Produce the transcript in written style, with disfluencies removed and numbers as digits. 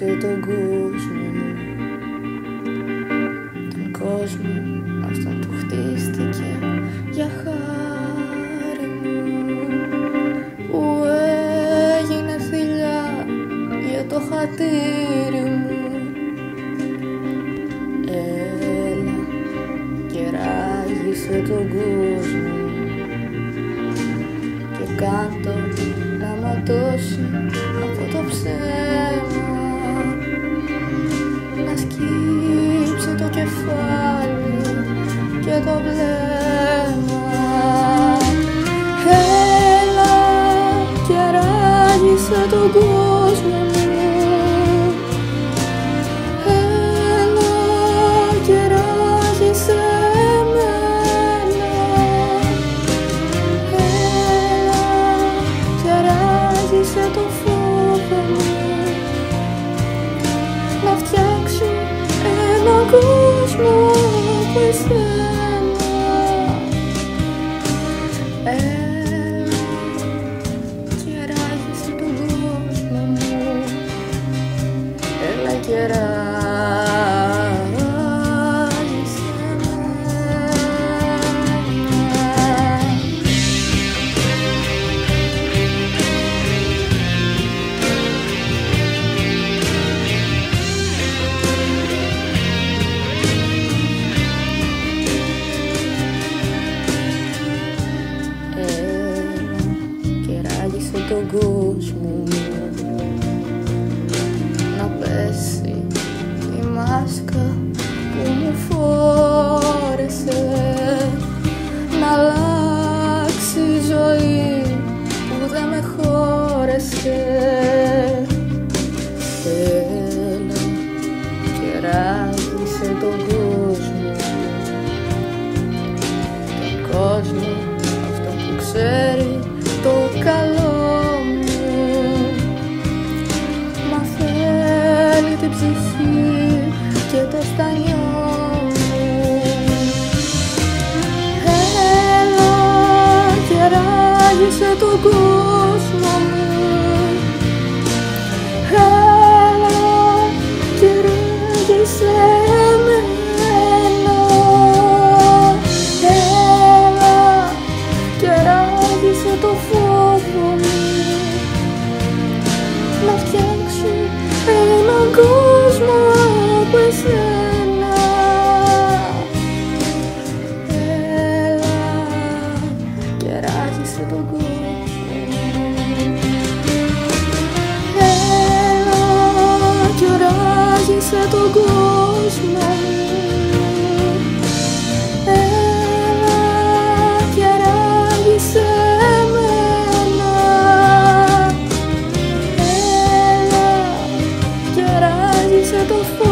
Άραγισε τον κόσμο μου, τον κόσμο αυτόν που χτίστηκε για χάρη μου, που έγινε θηλιά για το χατήρι μου. Έλα και ράγισε τον κόσμο και κάντο να ματώσει από το ψέμα, να σκύψει το κεφάλι και το βλέμμα. Έλα και ράγισε τον κόσμο μου, έλα και ράγισε εμένα, έλα και ράγισε το φόβο μου, να φτιάξω έναν κόσμο από εσένα. Έλα και ράγισε τον κόσμο μου, έλα και ράγισε εμένα. Τον κόσμο μου, να πέσει η μάσκα που μου φόρεσε, να αλλάξει η ζωή που δεν με χώρεσε. Έλα και ράγισε τον κόσμο, τον κόσμο αυτό που ξέρει το καλό την ψυχή και το στανιό μου. Έλα και ράγισε τον κόσμο μου, έλα και ράγισε εμένα, έλα και ράγισε το φόβο μου, να φτιάξω έναν κόσμο από εσένα. Έλα και ράγισε τον κόσμο, έλα και ράγισε τον κόσμο, έλα και ράγισε εμένα, έλα και ράγισε το φως.